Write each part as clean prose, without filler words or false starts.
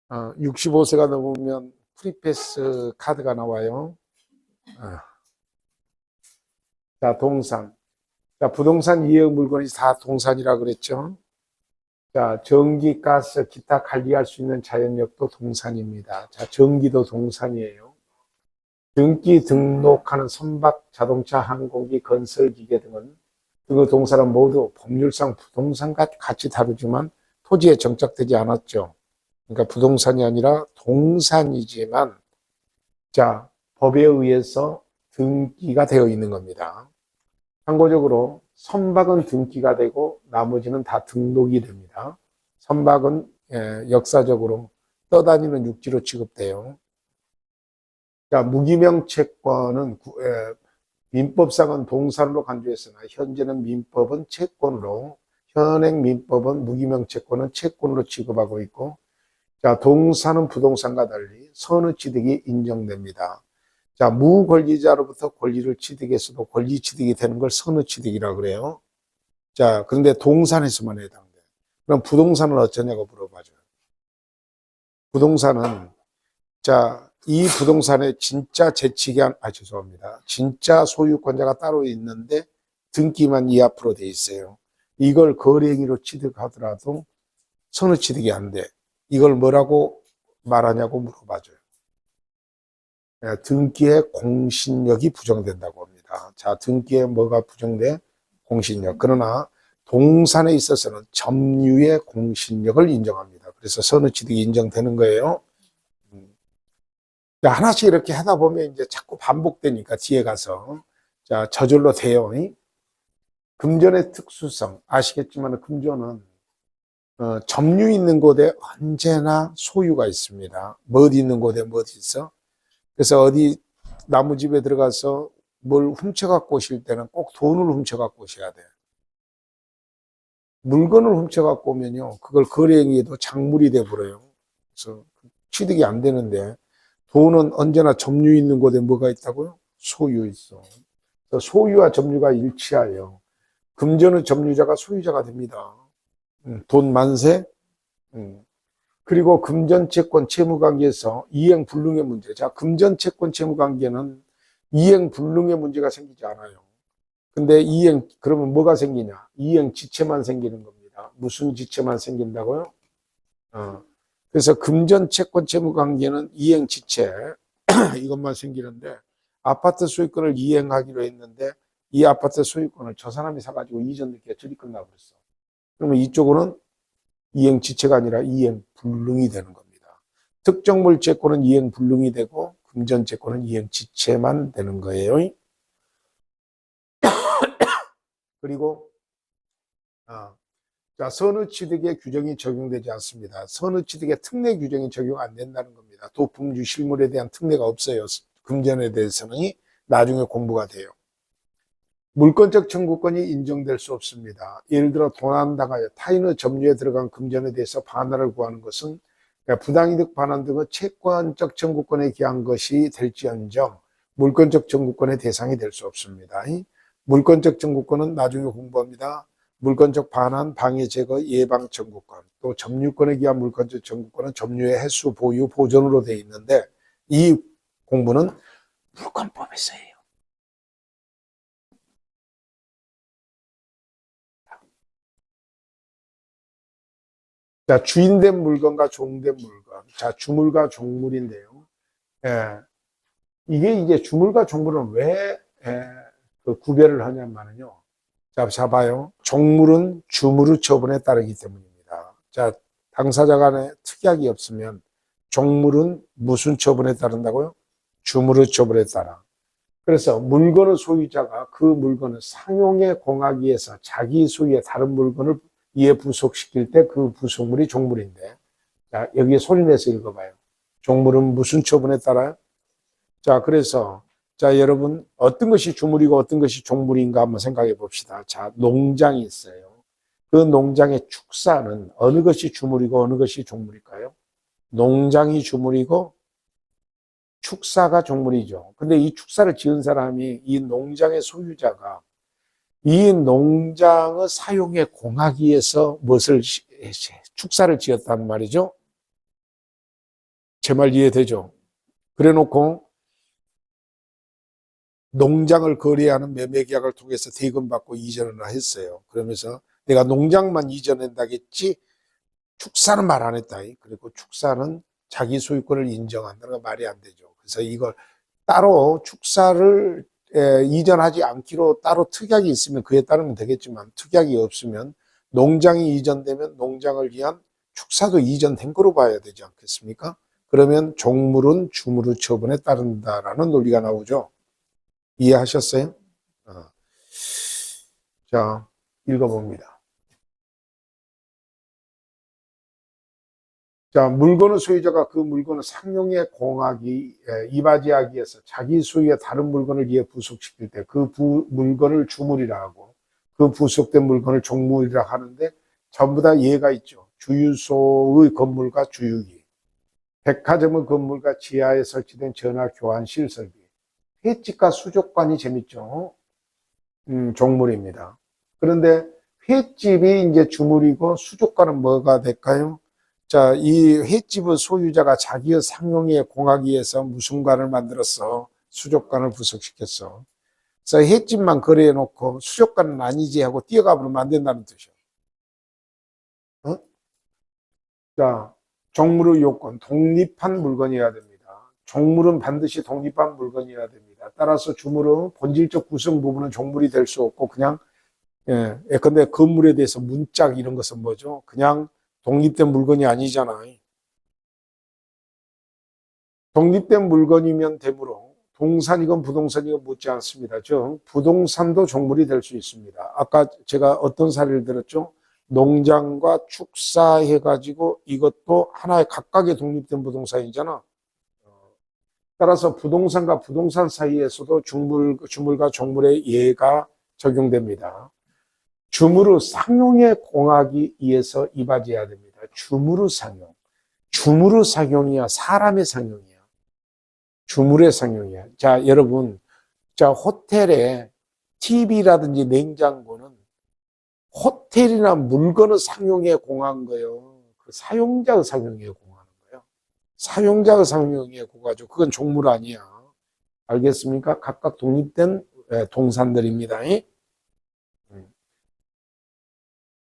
65세가 넘으면 프리패스 카드가 나와요. 자, 동산. 자, 부동산 이해 물건이 다 동산이라 그랬죠. 자, 전기, 가스, 기타 관리할 수 있는 자연력도 동산입니다. 자, 전기도 동산이에요. 등기 등록하는 선박, 자동차, 항공기, 건설기계 등은 그 동산은 모두 법률상 부동산과 같이 다루지만 토지에 정착되지 않았죠. 그러니까 부동산이 아니라 동산이지만 자, 법에 의해서 등기가 되어 있는 겁니다. 참고적으로 선박은 등기가 되고 나머지는 다 등록이 됩니다. 선박은 역사적으로 떠다니는 육지로 취급돼요. 자, 무기명 채권은 민법상은 동산으로 간주했으나 현재는 민법은 채권으로, 현행 민법은 무기명 채권은 채권으로 취급하고 있고, 자, 동산은 부동산과 달리 선의 취득이 인정됩니다. 자, 무권리자로부터 권리를 취득해서도 권리 취득이 되는 걸 선의 취득이라고 그래요. 자, 그런데 동산에서만 해당돼요. 그럼 부동산은 어쩌냐고 물어봐줘요. 부동산은, 자, 이 부동산에 진짜 죄송합니다. 진짜 소유권자가 따로 있는데 등기만 이 앞으로 돼 있어요. 이걸 거래행위로 취득하더라도 선의 취득이 안 돼. 이걸 뭐라고 말하냐고 물어봐줘요. 등기의 공신력이 부정된다고 합니다. 자, 등기에 뭐가 부정돼? 공신력. 그러나 동산에 있어서는 점유의 공신력을 인정합니다. 그래서 선의 취득이 인정되는 거예요. 자, 하나씩 이렇게 하다 보면 이제 자꾸 반복되니까 뒤에 가서 자, 저절로 돼요. 금전의 특수성 아시겠지만 금전은 점유 있는 곳에 언제나 소유가 있습니다. 멋 있는 곳에 멋 있어. 그래서 어디 나무집에 들어가서 뭘 훔쳐갖고 오실 때는 꼭 돈을 훔쳐갖고 오셔야 돼요. 물건을 훔쳐갖고 오면요, 그걸 거래행위에도 작물이 돼버려요. 그래서 취득이 안 되는데 돈은 언제나 점유 있는 곳에 뭐가 있다고요? 소유 있어. 소유와 점유가 일치하여 금전의 점유자가 소유자가 됩니다. 돈 만세. 그리고 금전채권 채무관계에서 이행불능의 문제. 자, 금전채권 채무관계는 이행불능의 문제가 생기지 않아요. 근데 그러면 뭐가 생기냐? 이행지체만 생기는 겁니다. 무슨 지체만 생긴다고요? 그래서 금전채권 채무관계는 이행지체 이것만 생기는데 아파트 소유권을 이행하기로 했는데 이 아파트 소유권을 저 사람이 사가지고 이전 늦게 처리 끝나버렸어. 그러면 이쪽으로는 이행지체가 아니라 이행불능이 되는 겁니다. 특정물 채권은 이행불능이 되고 금전채권은 이행지체만 되는 거예요. 그리고 자, 선의취득의 규정이 적용되지 않습니다. 선의취득의 특례 규정이 적용 안 된다는 겁니다. 도품 유실물에 대한 특례가 없어요. 금전에 대해서는 나중에 공부가 돼요. 물권적 청구권이 인정될 수 없습니다. 예를 들어 도난당하여 타인의 점유에 들어간 금전에 대해서 반환을 구하는 것은 부당이득 반환 등의 채권적 청구권에 기한 것이 될지언정 물권적 청구권의 대상이 될 수 없습니다. 물권적 청구권은 나중에 공부합니다. 물권적 반환, 방해, 제거, 예방 청구권, 또 점유권에 기한 물권적 청구권은 점유의 해수, 보유, 보존으로 되어 있는데 이 공부는 물권법에서 해요. 자, 주인된 물건과 종된 물건. 자, 주물과 종물인데요. 예, 이게 이제 주물과 종물은 왜 그 구별을 하냐면요. 자, 봐요. 종물은 주물의 처분에 따르기 때문입니다. 자, 당사자 간에 특약이 없으면 종물은 무슨 처분에 따른다고요? 주물의 처분에 따라. 그래서 물건의 소유자가 그 물건을 상용에 공하기 위해서 자기 소유의 다른 물건을 이에 부속시킬 때 그 부속물이 종물인데, 자, 여기에 소리 내서 읽어봐요. 종물은 무슨 처분에 따라요? 자, 그래서, 자, 여러분, 어떤 것이 주물이고 어떤 것이 종물인가 한번 생각해 봅시다. 자, 농장이 있어요. 그 농장의 축사는 어느 것이 주물이고 어느 것이 종물일까요? 농장이 주물이고 축사가 종물이죠. 근데 이 축사를 지은 사람이 이 농장의 소유자가 이 농장의 사용에 공하기 위해서 무엇을 축사를 지었단 말이죠? 제 말 이해되죠? 그래 놓고 농장을 거래하는 매매계약을 통해서 대금받고 이전을 했어요. 그러면서 내가 농장만 이전한다겠지 축사는 말 안 했다. 그리고 축사는 자기 소유권을 인정한다는 거 말이 안 되죠. 그래서 이걸 따로 축사를 이전하지 않기로 따로 특약이 있으면 그에 따르면 되겠지만 특약이 없으면 농장이 이전되면 농장을 위한 축사도 이전된 거로 봐야 되지 않겠습니까? 그러면 종물은 주무르 처분에 따른다라는 논리가 나오죠. 이해하셨어요? 어. 자, 읽어봅니다. 자, 물건의 소유자가 그 물건을 상용에 공하기, 이바지하기 위해서 자기 소유의 다른 물건을 이에 부속시킬 때 그 물건을 주물이라 하고 그 부속된 물건을 종물이라 하는데 전부 다 예가 있죠. 주유소의 건물과 주유기, 백화점의 건물과 지하에 설치된 전화 교환실 설비, 횟집과 수족관이 재밌죠. 종물입니다. 그런데 횟집이 이제 주물이고 수족관은 뭐가 될까요? 자, 이 횟집의 소유자가 자기의 상용에 공하기 위해서 무슨 관을 만들었어? 수족관을 부속시켰어. 그래서 횟집만 거래해 놓고 수족관은 아니지 하고 뛰어가버리면 안 된다는 뜻이야. 어? 자, 종물의 요건, 독립한 물건이어야 됩니다. 종물은 반드시 독립한 물건이어야 됩니다. 따라서 주물은 본질적 구성 부분은 종물이 될 수 없고 그냥 근데 건물에 대해서 문짝 이런 것은 뭐죠? 그냥 독립된 물건이 아니잖아요. 독립된 물건이면 되므로 동산이건 부동산이건 묻지 않습니다. 즉 부동산도 종물이 될 수 있습니다. 아까 제가 어떤 사례를 들었죠? 농장과 축사해가지고 이것도 하나의 각각의 독립된 부동산이잖아. 따라서 부동산과 부동산 사이에서도 주물과 종물의 예가 적용됩니다. 주무르 상용에 공하기 위해서 이바지해야 됩니다. 주무르 상용. 주무르 상용이야. 사람의 상용이야. 주물의 상용이야. 자, 여러분. 자, 호텔에 TV라든지 냉장고는 호텔이나 물건의 상용에 공한 거예요. 그 사용자의 상용에 공하는 거예요. 사용자의 상용에 공하죠. 그건 종물 아니야. 알겠습니까? 각각 독립된 동산들입니다.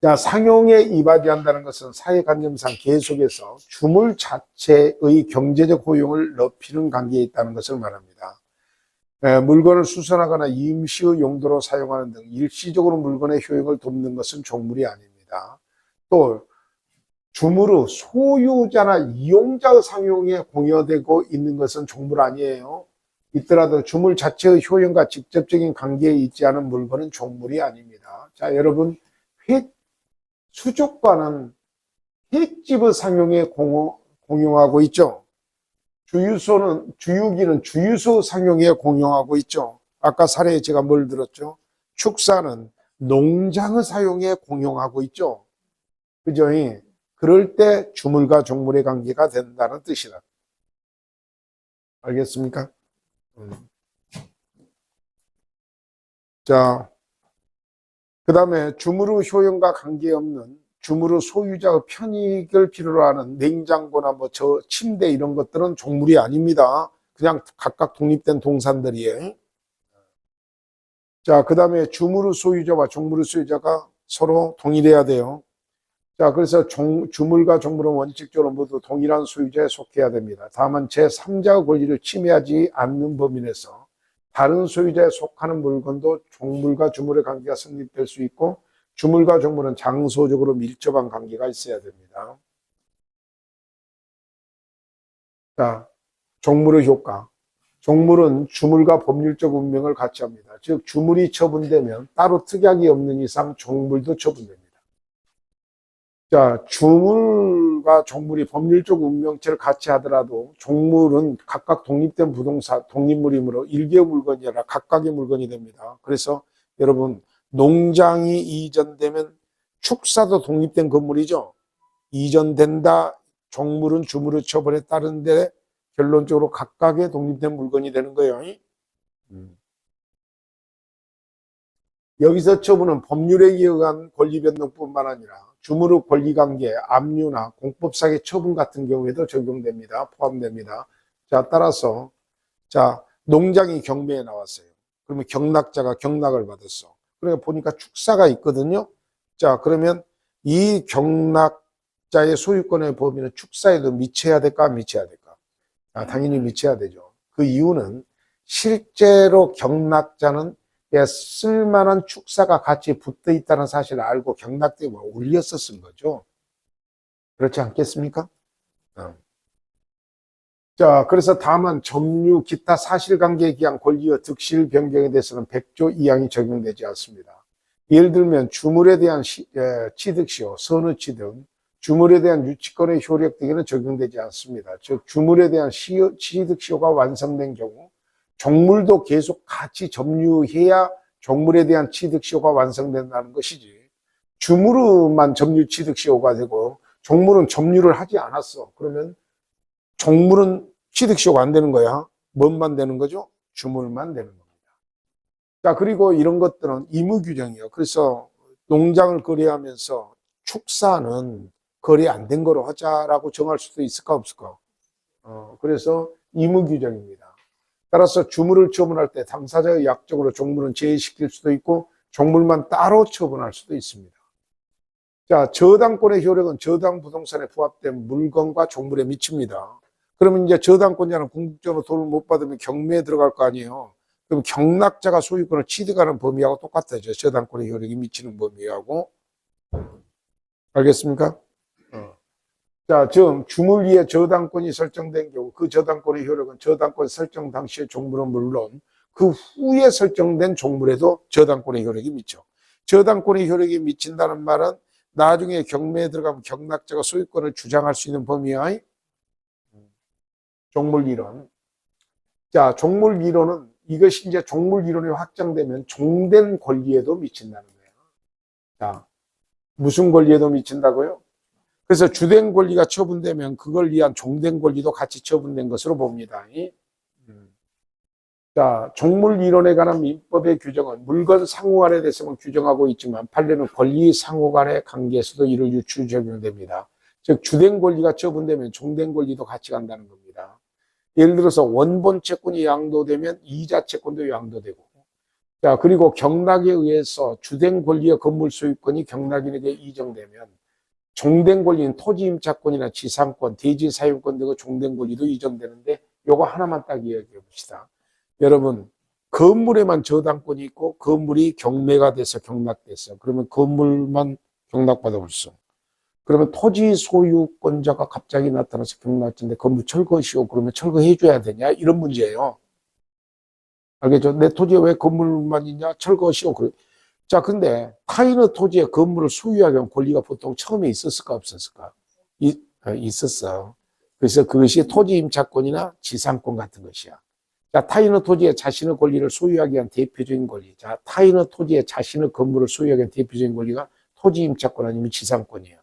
자, 상용에 이바지한다는 것은 사회관념상 계속해서 주물 자체의 경제적 효용을 높이는 관계에 있다는 것을 말합니다. 물건을 수선하거나 임시의 용도로 사용하는 등 일시적으로 물건의 효용을 돕는 것은 종물이 아닙니다. 또 주물의 소유자나 이용자의 상용에 공여되고 있는 것은 종물 아니에요. 있더라도 주물 자체의 효용과 직접적인 관계에 있지 않은 물건은 종물이 아닙니다. 자, 여러분 수족관은 횟집의 상용에 공용하고 있죠. 주유기는 주유소 상용에 공용하고 있죠. 아까 사례에 제가 뭘 들었죠? 축사는 농장의 사용에 공용하고 있죠. 그죠? 그럴 때 주물과 종물의 관계가 된다는 뜻이다. 알겠습니까? 자, 그 다음에 주물의 효용과 관계없는 주물의 소유자의 편익을 필요로 하는 냉장고나 뭐 저 침대 이런 것들은 종물이 아닙니다. 그냥 각각 독립된 동산들이에요. 자, 그 다음에 주물의 소유자와 종물의 소유자가 서로 동일해야 돼요. 자, 그래서 주물과 종물은 원칙적으로 모두 동일한 소유자에 속해야 됩니다. 다만 제3자의 권리를 침해하지 않는 범위 내에서 다른 소유자에 속하는 물건도 종물과 주물의 관계가 성립될 수 있고 주물과 종물은 장소적으로 밀접한 관계가 있어야 됩니다. 자, 종물의 효과. 종물은 주물과 법률적 운명을 같이 합니다. 즉 주물이 처분되면 따로 특약이 없는 이상 종물도 처분됩니다. 자, 주물과 종물이 법률적 운명체를 같이 하더라도 종물은 각각 독립된 부동산, 독립물이므로 일개의 물건이 아니라 각각의 물건이 됩니다. 그래서 여러분 농장이 이전되면 축사도 독립된 건물이죠. 이전된다. 종물은 주물의 처분에 따른데 결론적으로 각각의 독립된 물건이 되는 거예요. 여기서 처분은 법률에 의한 권리 변동뿐만 아니라 주무르 권리관계, 압류나 공법상의 처분 같은 경우에도 적용됩니다. 포함됩니다. 자, 따라서 자, 농장이 경매에 나왔어요. 그러면 경락자가 경락을 받았어. 그러니까 보니까 축사가 있거든요. 자, 그러면 이 경락자의 소유권의 범위는 축사에도 미쳐야 될까, 안 미쳐야 될까? 아, 당연히 미쳐야 되죠. 그 이유는 실제로 경락자는 쓸만한 축사가 같이 붙어 있다는 사실을 알고 경락대에 올려서 쓴 거죠. 그렇지 않겠습니까? 자, 그래서 다만 점유 기타 사실관계에 기한 권리의 득실 변경에 대해서는 100조 2항이 적용되지 않습니다. 예를 들면 주물에 대한 취득시효, 선의취득, 주물에 대한 유치권의 효력 등에는 적용되지 않습니다. 즉 주물에 대한 취득시효가 완성된 경우 종물도 계속 같이 점유해야 종물에 대한 취득시효가 완성된다는 것이지, 주물만 점유 취득시효가 되고 종물은 점유를 하지 않았어. 그러면 종물은 취득시효가 안 되는 거야. 뭔만 되는 거죠? 주물만 되는 겁니다. 자, 그리고 이런 것들은 의무규정이에요. 그래서 농장을 거래하면서 축사는 거래 안 된 거로 하자라고 정할 수도 있을까 없을까? 그래서 의무규정입니다. 따라서 주물을 처분할 때 당사자의 약정으로 종물은 제외시킬 수도 있고 종물만 따로 처분할 수도 있습니다. 자, 저당권의 효력은 저당 부동산에 부합된 물건과 종물에 미칩니다. 그러면 이제 저당권자는 궁극적으로 돈을 못 받으면 경매에 들어갈 거 아니에요. 그럼 경락자가 소유권을 취득하는 범위하고 똑같아요. 저당권의 효력이 미치는 범위하고. 알겠습니까? 자, 즉 주물 위에 저당권이 설정된 경우 그 저당권의 효력은 저당권 설정 당시의 종물은 물론 그 후에 설정된 종물에도 저당권의 효력이 미쳐. 저당권의 효력이 미친다는 말은 나중에 경매에 들어가면 경락자가 소유권을 주장할 수 있는 범위야. 종물이론. 자, 종물이론은 이것이 이제 종물이론이 확장되면 종된 권리에도 미친다는 거예요. 자, 무슨 권리에도 미친다고요? 그래서 주된 권리가 처분되면 그걸 위한 종된 권리도 같이 처분된 것으로 봅니다. 자, 종물이론에 관한 민법의 규정은 물건 상호간에 대해서는 규정하고 있지만 판례는 권리 상호간의 관계에서도 이를 유추 적용됩니다. 즉 주된 권리가 처분되면 종된 권리도 같이 간다는 겁니다. 예를 들어서 원본 채권이 양도되면 이자 채권도 양도되고, 자, 그리고 경락에 의해서 주된 권리의 건물 소유권이 경락인에게 이정되면 종된 권리는 토지 임차권이나 지상권, 대지 사용권 등의 종된 권리도 이전되는데 요거 하나만 딱 이야기해 봅시다. 여러분, 건물에만 저당권이 있고 건물이 경매가 돼서 경락됐어. 그러면 건물만 경락받아 벌써. 그러면 토지 소유권자가 갑자기 나타나서 경락인데 건물 철거시오. 그러면 철거해 줘야 되냐? 이런 문제예요. 알겠죠? 내 토지에 왜 건물만 있냐? 철거시오. 자, 근데 타인의 토지에 건물을 소유하게 하면 권리가 보통 처음에 있었을까 없었을까? 있었어. 그래서 그것이 토지 임차권이나 지상권 같은 것이야. 자, 타인의 토지에 자신의 권리를 소유하기 위한 대표적인 권리. 자, 타인의 토지에 자신의 건물을 소유하기 위한 대표적인 권리가 토지 임차권 아니면 지상권이에요.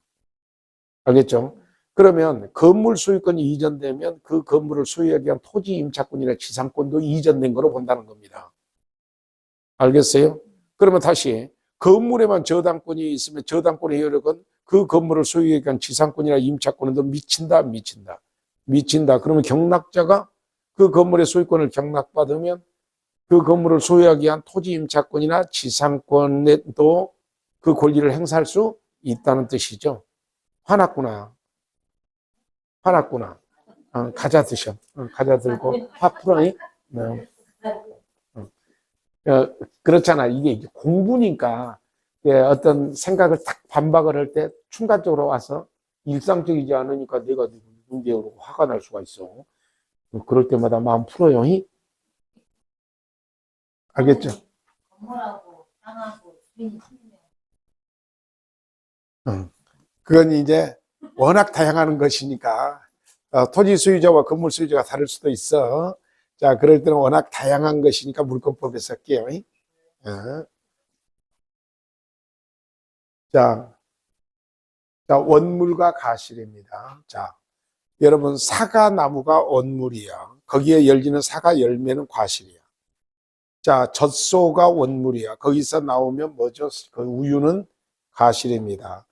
알겠죠? 그러면 건물 소유권이 이전되면 그 건물을 소유하기 위한 토지 임차권이나 지상권도 이전된 거로 본다는 겁니다. 알겠어요? 그러면 다시 건물에만 저당권이 있으면 저당권의 효력은 그 건물을 소유하기 위한 지상권이나 임차권에도 미친다, 안 미친다? 미친다. 그러면 경락자가 그 건물의 소유권을 경락받으면 그 건물을 소유하기 위한 토지 임차권이나 지상권에도 그 권리를 행사할 수 있다는 뜻이죠. 화났구나. 화났구나. 과자 드셔. 과자 들고 화 풀어. 그렇잖아. 이게 공부니까 어떤 생각을 딱 반박을 할 때 순간적으로 와서 일상적이지 않으니까 내가 문제로 화가 날 수가 있어. 그럴 때마다 마음 풀어요. 알겠죠? 건물하고 땅하고 주인이 그건 이제 워낙 다양한 것이니까 토지 소유자와 건물 소유자가 다를 수도 있어. 자, 그럴 때는 워낙 다양한 것이니까 물권법에서 할게요. 자, 원물과 가실입니다. 자, 여러분 사과나무가 원물이야. 거기에 열리는 사과 열매는 과실이야. 자, 젖소가 원물이야. 거기서 나오면 뭐죠? 그 우유는 가실입니다.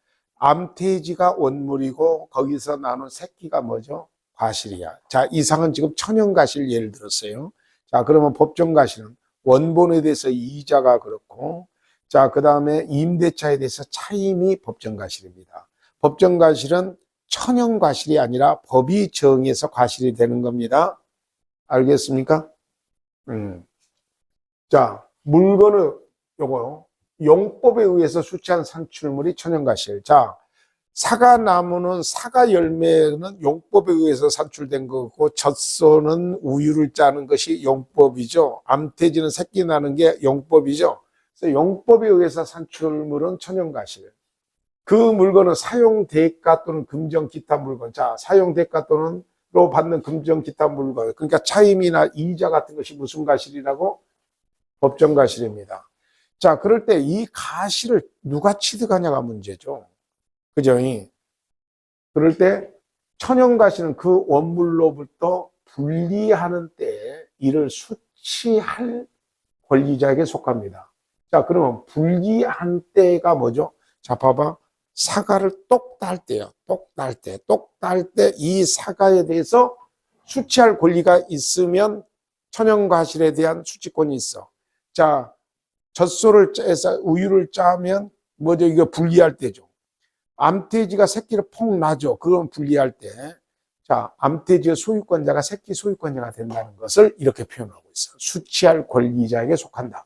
암태지가 원물이고 거기서 나눈 새끼가 뭐죠? 과실이야. 자, 이상은 지금 천연과실 예를 들었어요. 자, 그러면 법정과실은 원본에 대해서 이자가 그렇고, 자, 그 다음에 임대차에 대해서 차임이 법정과실입니다. 법정과실은 천연과실이 아니라 법이 정해서 과실이 되는 겁니다. 알겠습니까? 자, 물건을 요거요. 용법에 의해서 수취한 산출물이 천연과실. 자, 사과나무는 사과 열매는 용법에 의해서 산출된 거고, 젖소는 우유를 짜는 것이 용법이죠. 암태지는 새끼 나는 게 용법이죠. 그래서 용법에 의해서 산출물은 천연과실. 그 물건은 사용 대가 또는 금전 기타 물건. 자, 사용 대가 또는로 받는 금전 기타 물건. 그러니까 차임이나 이자 같은 것이 무슨 과실이라고? 법정 과실입니다. 자, 그럴 때 이 과실을 누가 취득하냐가 문제죠. 그죠? 그럴 때 천연과실은 그 원물로부터 분리하는 때 이를 수취할 권리자에게 속합니다. 자, 그러면 분리한 때가 뭐죠? 자, 봐봐. 사과를 똑 딸 때요. 똑 딸 때. 똑 딸 때 이 사과에 대해서 수취할 권리가 있으면 천연과실에 대한 수취권이 있어. 자, 젖소를 짜서 우유를 짜면 뭐죠? 이거 분리할 때죠. 암태지가 새끼를 폭 놔죠. 그건 분리할 때. 자, 암태지의 소유권자가 새끼 소유권자가 된다는 것을 이렇게 표현하고 있어요. 수취할 권리자에게 속한다.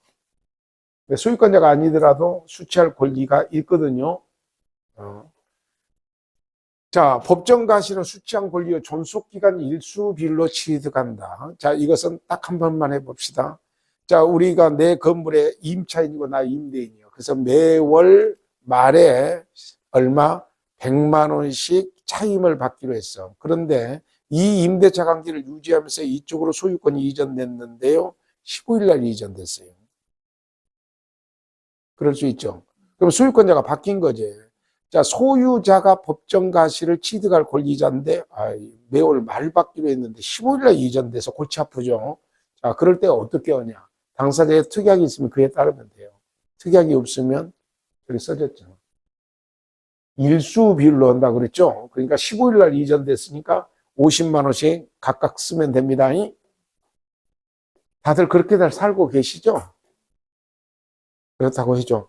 소유권자가 아니더라도 수취할 권리가 있거든요. 자, 법정과실은 수취한 권리의 존속기간 일수비율로 취득한다. 자, 이것은 딱 한 번만 해봅시다. 자, 우리가 내 건물에 임차인이고 나 임대인이요. 그래서 매월 말에 얼마? 100만 원씩 차임을 받기로 했어. 그런데 이 임대차 관계를 유지하면서 이쪽으로 소유권이 이전됐는데요. 15일 날 이전됐어요. 그럴 수 있죠. 그럼 소유권자가 바뀐 거지. 자, 소유자가 법정과실을 취득할 권리자인데 매월 말 받기로 했는데 15일 날 이전돼서 골치 아프죠. 자, 그럴 때 어떻게 하냐. 당사자의 특약이 있으면 그에 따르면 돼요. 특약이 없으면 여기 써졌잖아. 일수 비율로 한다 그랬죠. 그러니까 15일 날 이전됐으니까 50만 원씩 각각 쓰면 됩니다. 다들 그렇게들 살고 계시죠? 그렇다고 해줘.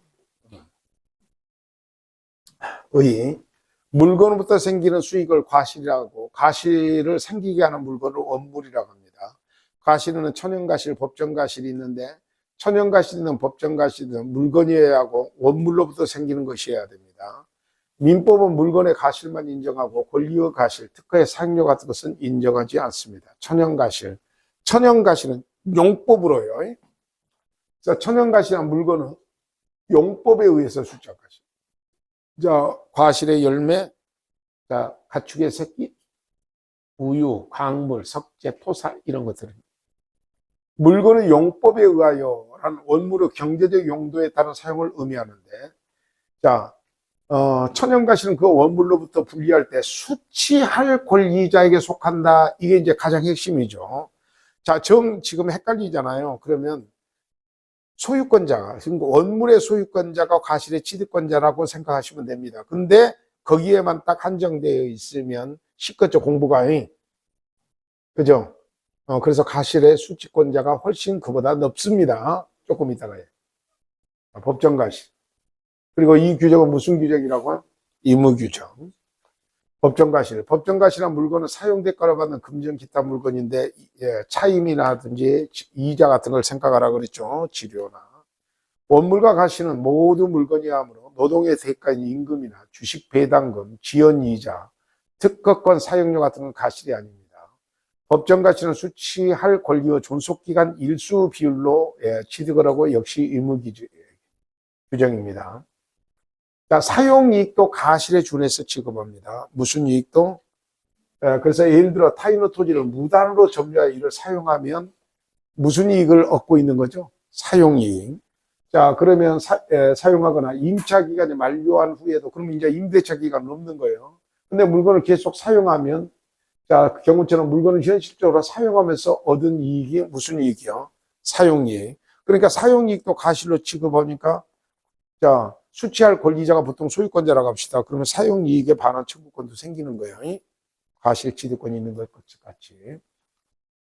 물건부터 생기는 수익을 과실이라고, 과실을 생기게 하는 물건을 원물이라고 합니다. 과실은 천연과실, 법정과실이 있는데 천연과실이든 법정과실이든 물건이어야 하고 원물로부터 생기는 것이어야 됩니다. 민법은 물건의 과실만 인정하고 권리의 과실, 특허의 사용료 같은 것은 인정하지 않습니다. 천연과실. 천연과실은 용법으로요. 그래서 천연과실한 물건은 용법에 의해서 수취한 과실. 자, 과실의 열매, 자, 가축의 새끼, 우유, 광물, 석재, 토사 이런 것들은 물건은 용법에 의하여 라는 원물의 경제적 용도에 따른 사용을 의미하는데, 자, 천연과실은 그 원물로부터 분리할 때 수취할 권리자에게 속한다. 이게 이제 가장 핵심이죠. 자, 지금 헷갈리잖아요. 그러면 소유권자가, 그러니까 원물의 소유권자가 과실의 취득권자라고 생각하시면 됩니다. 근데 거기에만 딱 한정되어 있으면 시끄럽죠, 공부가. 그죠? 그래서 과실의 수취권자가 훨씬 그보다 높습니다. 조금 이따가 해. 법정과실. 그리고 이 규정은 무슨 규정이라고요? 의무규정. 법정과실. 법정과실한 물건은 사용대가로 받는 금전 기타 물건인데 차임이라든지 이자 같은 걸 생각하라 그랬죠. 지료나. 원물과 과실은 모두 물건이하므로 노동의 대가인 임금이나 주식 배당금, 지연이자, 특허권 사용료 같은 건 과실이 아닙니다. 법정과실은 수취할 권리의 존속기간 일수 비율로 취득을 하고 역시 의무규정입니다. 자, 사용이익도 과실에 준해서 취급합니다. 무슨 이익도? 그래서 예를 들어 타인의 토지를 무단으로 점유하여 이를 사용하면 무슨 이익을 얻고 있는 거죠? 사용이익. 자, 그러면 사용하거나 임차 기간이 만료한 후에도 그러면 이제 임대차 기간은 없는 거예요. 근데 물건을 계속 사용하면 자, 그 경우처럼 물건을 현실적으로 사용하면서 얻은 이익이 무슨 이익이요? 사용이익. 그러니까 사용이익도 과실로 취급하니까 자, 수취할 권리자가 보통 소유권자라고 합시다. 그러면 사용이익에 반환 청구권도 생기는 거예요. 과실 취득권이 있는 것 같이.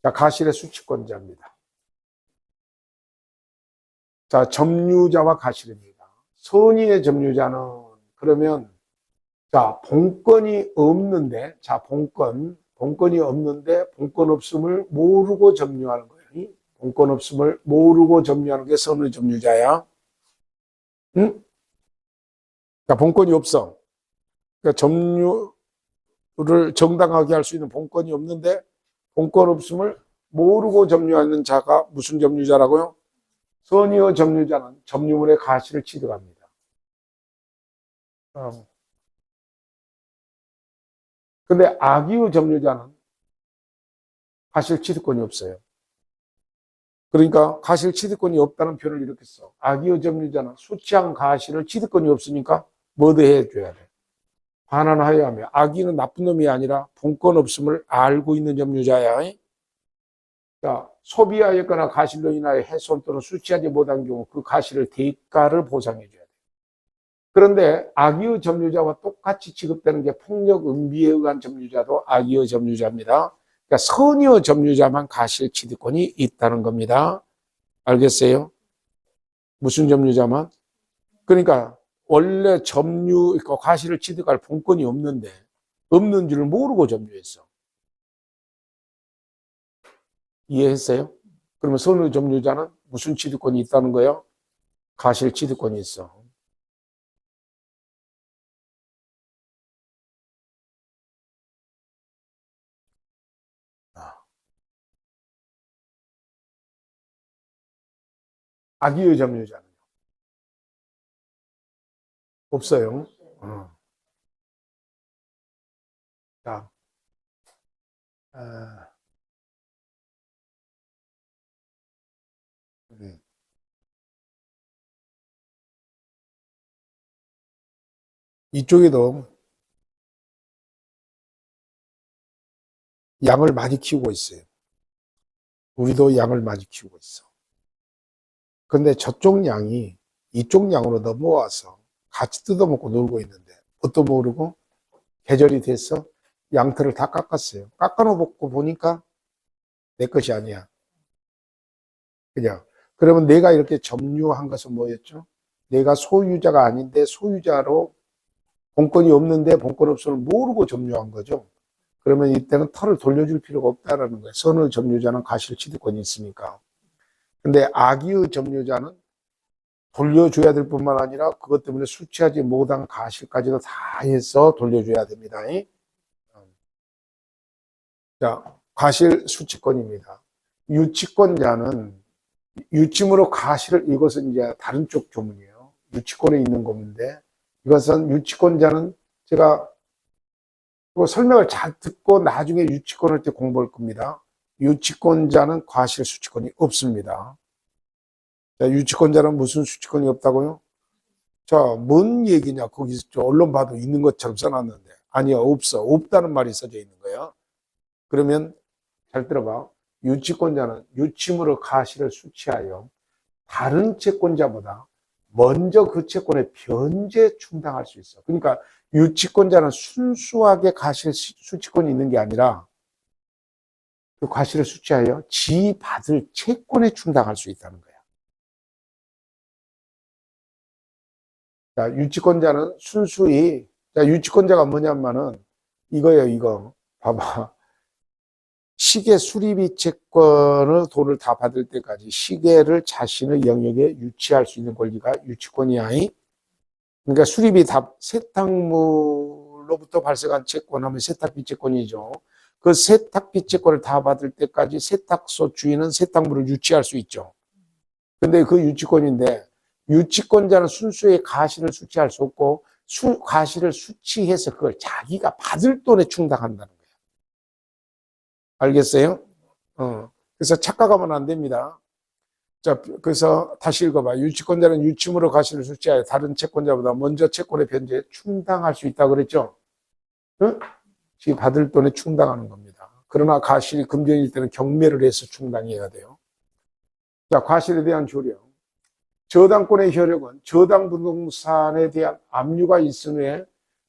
자, 과실의 수취권자입니다. 자, 점유자와 과실입니다. 선의의 점유자는 그러면 자, 본건이 없는데, 자, 본건이 없는데, 본건 없음을 모르고 점유하는 거예요. 본건 없음을 모르고 점유하는 게 선의 점유자야. 응? 자, 본건이 없어. 그러니까 점유를 정당하게 할 수 있는 본건이 없는데, 본건 없음을 모르고 점유하는 자가 무슨 점유자라고요? 선의의 점유자는 점유물의 과실을 취득합니다. 근데 악의의 점유자는 과실 취득권이 없어요. 그러니까 과실 취득권이 없다는 표현을 이렇게 써. 악의의 점유자는 수취한 과실을 취득권이 없으니까 뭐도 해줘야 돼. 반환하여야 하며. 악의는 나쁜 놈이 아니라 본권 없음을 알고 있는 점유자야. 자, 소비하였거나 과실로 인하여 훼손 또는 수취하지 못한 경우 그 과실을 대가를 보상해줘야 돼. 그런데 악의의 점유자와 똑같이 취급되는 게 폭력 음비에 의한 점유자도 악의의 점유자입니다. 그러니까 선의의 점유자만 과실 취득권이 있다는 겁니다. 알겠어요? 무슨 점유자만? 그러니까 원래 과실을 취득할 본권이 없는데 없는 줄을 모르고 점유했어. 이해했어요? 그러면 선의 점유자는 무슨 취득권이 있다는 거예요? 과실 취득권이 있어. 악의의 점유자는 없어요. 자, 이쪽에도 양을 많이 키우고 있어요. 우리도 양을 많이 키우고 있어. 근데 저쪽 양이 이쪽 양으로 넘어와서 같이 뜯어먹고 놀고 있는데 뭣도 모르고 계절이 돼서 양털을 다 깎았어요. 깎아놓고 보니까 내 것이 아니야. 그냥. 그러면 내가 이렇게 점유한 것은 뭐였죠? 내가 소유자가 아닌데 소유자로 본권이 없는데 본권 없음을 모르고 점유한 거죠. 그러면 이때는 털을 돌려줄 필요가 없다라는 거예요. 선의 점유자는 과실 취득권이 있으니까. 근데 악의의 점유자는 돌려줘야 될 뿐만 아니라 그것 때문에 수취하지 못한 과실까지도 다 해서 돌려줘야 됩니다. 자, 과실 수취권입니다. 유치권자는 유침으로 과실을, 이것은 이제 다른 쪽 조문이에요. 유치권에 있는 건데, 이것은 유치권자는 제가 설명을 잘 듣고 나중에 유치권을 때 공부할 겁니다. 유치권자는 과실 수취권이 없습니다. 자, 유치권자는 무슨 수취권이 없다고요? 자, 뭔 얘기냐? 거기서 언론 봐도 있는 것처럼 써놨는데. 아니요, 없어. 없다는 말이 써져 있는 거예요. 그러면 잘 들어봐. 유치권자는 유침으로 과실을 수취하여 다른 채권자보다 먼저 그 채권에 변제 충당할 수 있어. 그러니까 유치권자는 순수하게 과실 수취권이 있는 게 아니라 그 과실을 수취하여 지 받을 채권에 충당할 수 있다는 거야. 자, 유치권자는 순수히, 자, 유치권자가 뭐냐면은 이거예요, 이거. 봐봐. 시계 수리비 채권을 돈을 다 받을 때까지 시계를 자신의 영역에 유치할 수 있는 권리가 유치권이야. 그러니까 수리비 다 세탁물로부터 발생한 채권하면 세탁비 채권이죠. 그 세탁비 채권을 다 받을 때까지 세탁소 주인은 세탁물을 유치할 수 있죠. 근데 그 유치권인데 유치권자는 순수의 과실을 수취할 수 없고 과실을 수취해서 그걸 자기가 받을 돈에 충당한다는 거예요. 알겠어요? 그래서 착각하면 안 됩니다. 자, 그래서 다시 읽어봐. 유치권자는 유침으로 과실을 수취하여 다른 채권자보다 먼저 채권의 변제에 충당할 수 있다고 그랬죠? 응? 지 받을 돈에 충당하는 겁니다. 그러나 과실이 금전일 때는 경매를 해서 충당해야 돼요. 자, 과실에 대한 조령. 저당권의 효력은 저당 부동산에 대한 압류가 있은 후에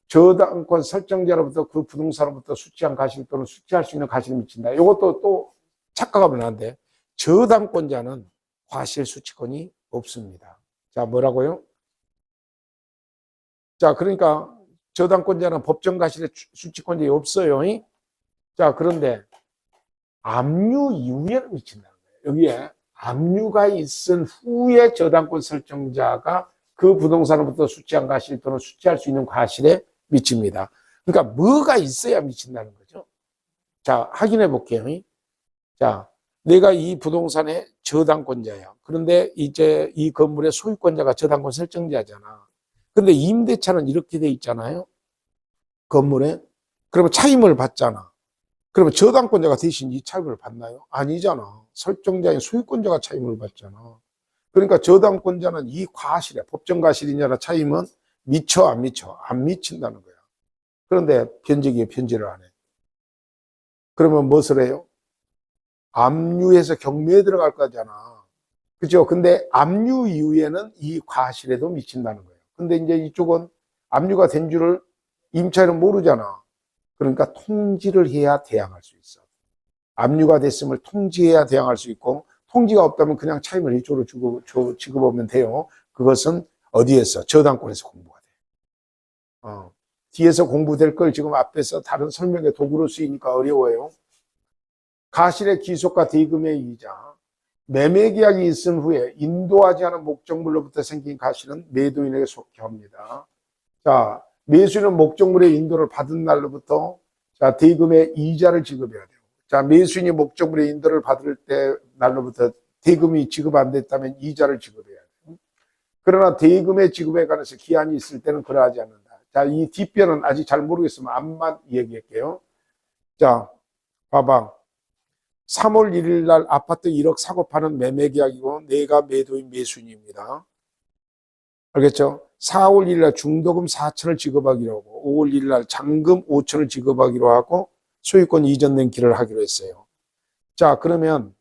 저당권 설정자로부터 그 부동산으로부터 수취한 과실 또는 수취할 수 있는 과실을 미친다. 이것도 또 착각하면 안 돼. 저당권자는 과실 수취권이 없습니다. 자, 뭐라고요? 자, 그러니까 저당권자는 법정 과실의 수취권이 없어요. 자, 그런데 압류 이후에는 미친다는 거예요. 여기에 압류가 있은 후에 저당권 설정자가 그 부동산으로부터 수취한 과실 또는 수취할 수 있는 과실에 미칩니다. 그러니까 뭐가 있어야 미친다는 거죠. 자, 확인해 볼게요. 자, 내가 이 부동산의 저당권자야. 그런데 이제 이 건물의 소유권자가 저당권 설정자잖아. 근데 임대차는 이렇게 돼 있잖아요. 건물에. 그러면 차임을 받잖아. 그러면 저당권자가 대신 이 차임을 받나요? 아니잖아. 설정자인 소유권자가 차임을 받잖아. 그러니까 저당권자는 이 과실에, 법정 과실이냐라 차임은 미쳐 안 미쳐? 안 미친다는 거야. 그런데 변제기에 변제를 안 해. 그러면 무엇을 해요? 압류해서 경매에 들어갈 거잖아. 그죠? 근데 압류 이후에는 이 과실에도 미친다는 거예요. 근데 이제 이쪽은 압류가 된 줄을 임차인은 모르잖아. 그러니까 통지를 해야 대항할 수 있어. 압류가 됐음을 통지해야 대항할 수 있고, 통지가 없다면 그냥 차임을 이쪽으로 지급하면 돼요. 그것은 어디에서? 저당권에서 공부가 돼. 뒤에서 공부될 걸 지금 앞에서 다른 설명의 도구로 쓰이니까 어려워요. 가실의 기속과 대금의 이자, 매매 계약이 있은 후에 인도하지 않은 목적물로부터 생긴 가실은 매도인에게 속해 합니다. 자, 매수인은 목적물의 인도를 받은 날로부터 자, 대금의 이자를 지급해야 돼요. 자, 매수인이 목적물의 인도를 받을 때 날로부터 대금이 지급 안 됐다면 이자를 지급해야 돼요. 그러나 대금의 지급에 관해서 기한이 있을 때는 그러하지 않는다. 자, 이 뒷변은 아직 잘 모르겠으면 앞만 얘기할게요. 자, 봐봐. 3월 1일 날 아파트 1억 사고 파는 매매 계약이고 내가 매도인 매수인입니다. 알겠죠? 4월 1일 날 중도금 4천을 지급하기로 하고 5월 1일 날 잔금 5천을 지급하기로 하고 소유권 이전 등기를 하기로 했어요. 자, 그러면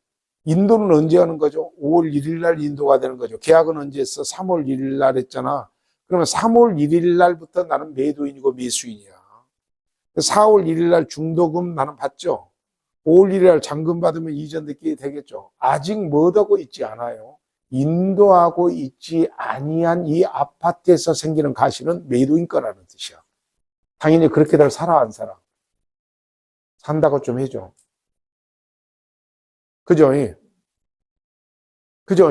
인도는 언제 하는 거죠? 5월 1일 날 인도가 되는 거죠. 계약은 언제 했어? 3월 1일 날 했잖아. 그러면 3월 1일 날부터 나는 매도인이고 매수인이야. 4월 1일 날 중도금 나는 받죠. 5월 1일 날 잔금 받으면 이전 등기 되겠죠. 아직 뭐하고 있지 않아요. 인도하고 있지 아니한 이 아파트에서 생기는 가실은 매도인 거라는 뜻이야. 당연히 그렇게들 살아 안 살아? 산다고 좀 해줘. 그죠? 그죠?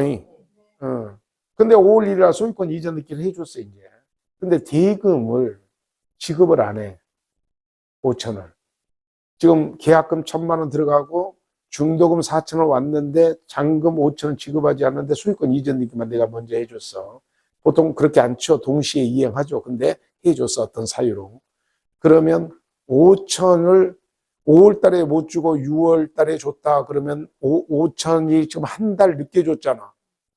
근데 5월 1일 날 소유권 이전 등기를 해줬어 이제. 근데 대금을 지급을 안 해. 5천을. 지금 계약금 1,000만 원 들어가고 중도금 4천원 왔는데 잔금 5천원 지급하지 않는데 소유권 이전 등기만 내가 먼저 해줬어. 보통 그렇게 안 쳐. 동시에 이행하죠. 근데 해줬어. 어떤 사유로. 그러면 5천을 5월 달에 못 주고 6월 달에 줬다. 그러면 5천이 지금 한 달 늦게 줬잖아.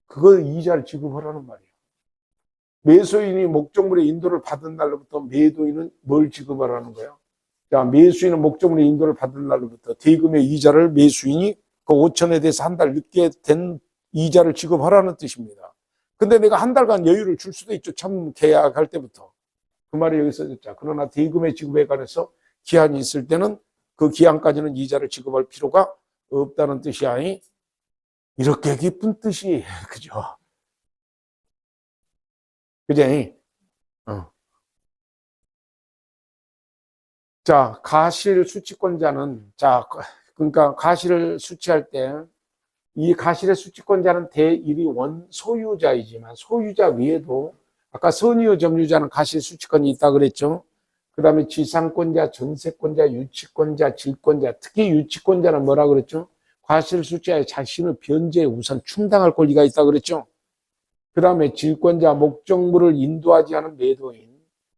그걸 이자를 지급하라는 말이야. 매수인이 목적물의 인도를 받은 날로부터 매도인은 뭘 지급하라는 거야? 자, 매수인은 목적물의 인도를 받은 날로부터 대금의 이자를 매수인이 그 5천에 대해서 한 달 늦게 된 이자를 지급하라는 뜻입니다. 근데 내가 한 달간 여유를 줄 수도 있죠. 참 계약할 때부터. 그 말이 여기 써졌죠. 그러나 대금의 지급에 관해서 기한이 있을 때는 그 기한까지는 이자를 지급할 필요가 없다는 뜻이야. 이렇게 깊은 뜻이 그죠? 그죠? 자, 가실 수취권자는 자, 그러니까 가실을 수취할 때 이 가실의 수취권자는 대일이 원소유자이지만 소유자 외에도 아까 선의의 점유자는 가실 수취권이 있다 그랬죠. 그 다음에 지상권자, 전세권자, 유치권자, 질권자, 특히 유치권자는 뭐라 그랬죠? 과실 수취하에 자신의 변제에 우선 충당할 권리가 있다 그랬죠. 그 다음에 질권자, 목적물을 인도하지 않은 매도인,